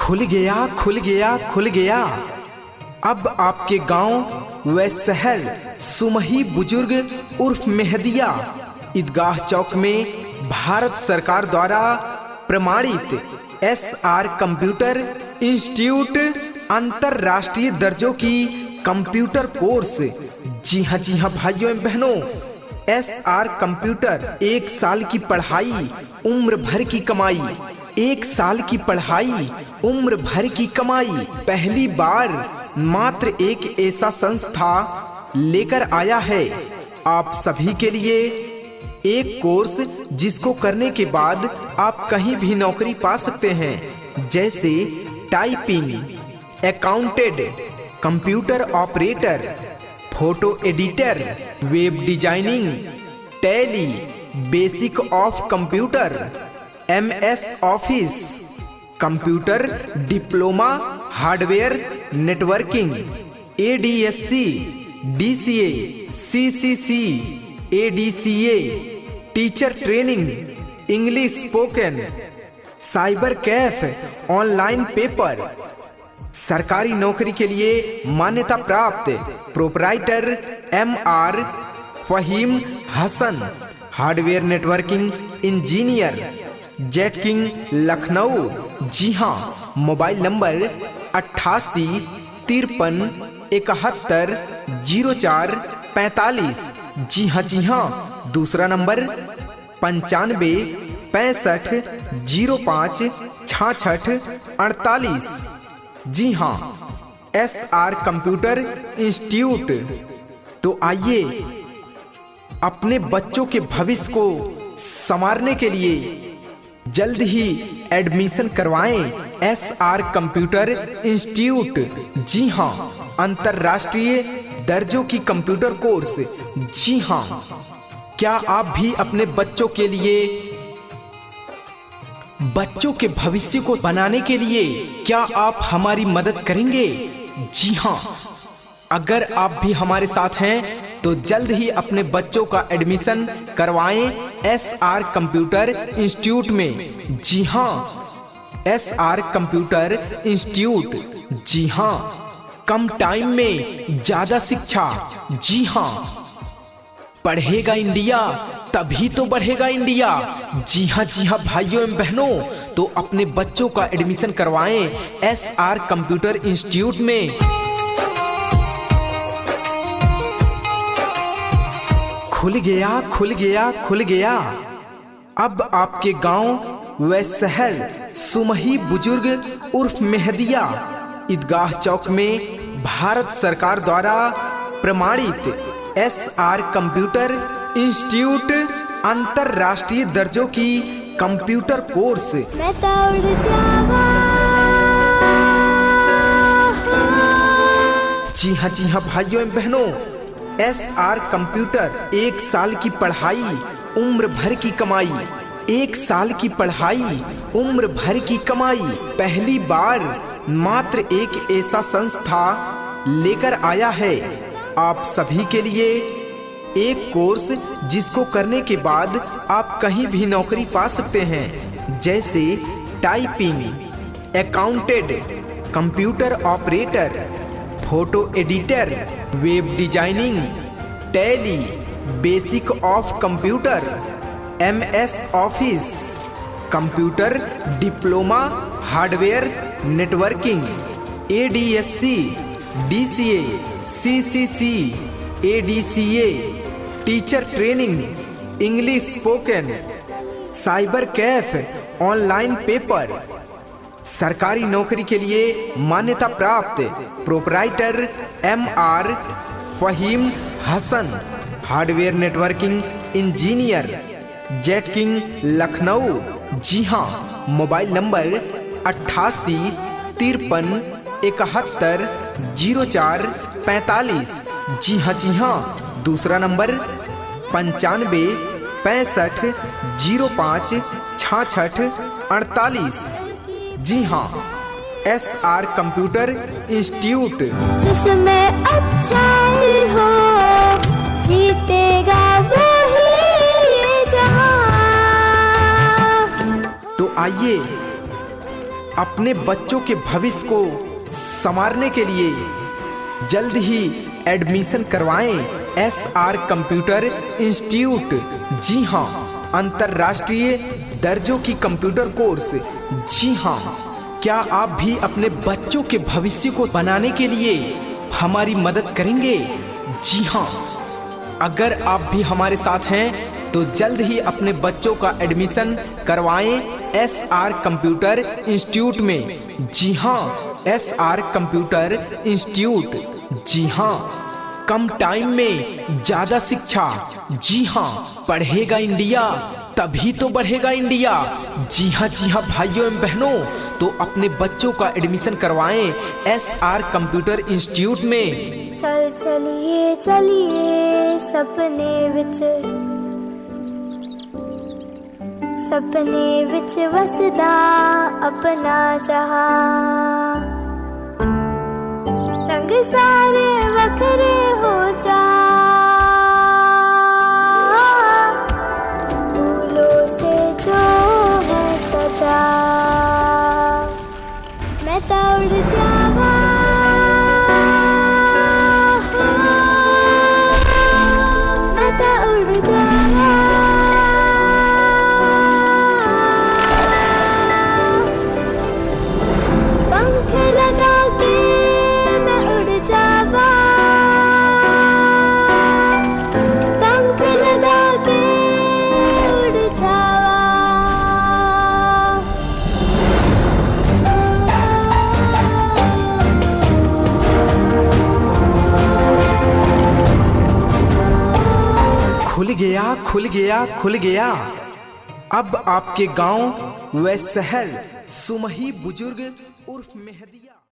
खुल गया खुल गया खुल गया। अब आपके गांव व शहर सुमही बुजुर्ग उर्फ मेहदिया ईदगाह चौक में भारत सरकार द्वारा प्रमाणित SR कंप्यूटर इंस्टीट्यूट अंतरराष्ट्रीय दर्जों की कंप्यूटर कोर्स। जी हाँ भाइयों एवं बहनों, SR कंप्यूटर 1 साल की पढ़ाई उम्र भर की कमाई। 1 साल की पढ़ाई उम्र भर की कमाई। पहली बार मात्र एक ऐसा संस्था लेकर आया है आप सभी के लिए एक कोर्स, जिसको करने के बाद आप कहीं भी नौकरी पा सकते हैं, जैसे typing, accountant, computer operator, photo editor, web designing, Tally, basic of computer, MS office, computer diploma, hardware networking, ADSC, DCA, CCC, ADCA, teacher training, English spoken, cyber cafe, online paper. सरकारी नौकरी के लिए मान्यता प्राप्त proprietor MR Faheem Hasan, hardware networking engineer, Jet King Lucknow. जी हाँ, mobile number 88 53 71 04 45। जी हाँ, दूसरा नंबर 95 65 05 66 48। जी हाँ, SR कंप्यूटर इंस्टीट्यूट। तो आइए अपने बच्चों के भविष्य को संवारने के लिए जल्द ही एडमिशन करवाएं SR कंप्यूटर इंस्टीट्यूट। जी हाँ, अंतरराष्ट्रीय दर्जों की कंप्यूटर कोर्स। जी हाँ, क्या आप भी अपने बच्चों के लिए, बच्चों के भविष्य को बनाने के लिए क्या आप हमारी मदद करेंगे? जी हाँ, अगर आप भी हमारे साथ हैं तो जल्द ही अपने बच्चों का एडमिशन करवाएं SR कंप्यूटर इंस्टीट्यूट में। जी हाँ, SR कंप्यूटर इंस्टीट्यूट। जी हाँ, कम टाइम में ज्यादा शिक्षा। जी हाँ, पढ़ेगा इंडिया तभी तो बढ़ेगा इंडिया। जी हाँ भाइयों एवं बहनों, तो अपने बच्चों का एडमिशन करवाएं SR कंप्यूटर इंस्टीट्यूट में। खुल गया खुल गया खुल गया। अब आपके गांव व शहर सुमही बुजुर्ग उर्फ मेहदिया ईदगाह चौक में भारत सरकार द्वारा प्रमाणित SR कंप्यूटर इंस्टीट्यूट अंतरराष्ट्रीय दर्जों की कंप्यूटर कोर्स। जी हाँ भाइयों एवं बहनों, SR कंप्यूटर 1 साल की पढ़ाई उम्र भर की कमाई। 1 साल की पढ़ाई उम्र भर की कमाई। पहली बार मात्र एक ऐसा संस्था लेकर आया है आप सभी के लिए एक कोर्स, जिसको करने के बाद आप कहीं भी नौकरी पा सकते हैं, जैसे typing, accountant, computer operator, photo editor, web designing, Tally, basic of computer, MS office, computer diploma, hardware networking, ADSC, DCA, CCC, ADCA, teacher training, English spoken, cyber cafe, online paper. सरकारी नौकरी के लिए मान्यता प्राप्त proprietor MR Faheem Hasan, hardware networking engineer, Jet King Lucknow. जी हाँ, mobile number 88 53 71 04 45। जी हाँ, दूसरा नंबर 95 65 05 66 48। जी हाँ, SR कंप्यूटर इंस्टीट्यूट। जिसमें अच्छाई हो जीतेगा वही ये जहां। तो आइए अपने बच्चों के भविष्य को संवारने के लिए जल्द ही एडमिशन करवाएं SR कंप्यूटर इंस्टीट्यूट। जी हाँ, अंतर्राष्ट्रीय दर्जों की कंप्यूटर कोर्स। जी हाँ, क्या आप भी अपने बच्चों के भविष्य को बनाने के लिए हमारी मदद करेंगे? जी हाँ, अगर आप भी हमारे साथ हैं तो जल्द ही अपने बच्चों का एडमिशन करवाएं SR कंप्यूटर इंस्टीट्यूट में। जी हाँ, SR कंप्यूटर इंस्टीट्यूट। जी हाँ, कम टाइम में ज्यादा शिक्षा। जी हाँ, पढ़ेगा इंडिया तभी तो बढ़ेगा इंडिया। जी हाँ भाइयों एवं बहनों, तो अपने बच्चों का एडमिशन करवाएं SR कंप्यूटर इंस्टीट्यूट में। चल चलिए चलिए सपने विच वसदा अपना जहां, रंग सारे वखरे हो जा, फूलों से जो है सजा, मैं तो उड़ जावा, मैं तो उड़ जावा, पंख लगा के मैं उड़ जावा, पंख लगा के उड़ जावा। खुल गया खुल गया खुल गया, अब आपके गांव व शहर सुमही बुजुर्ग उर्फ मेहदिया।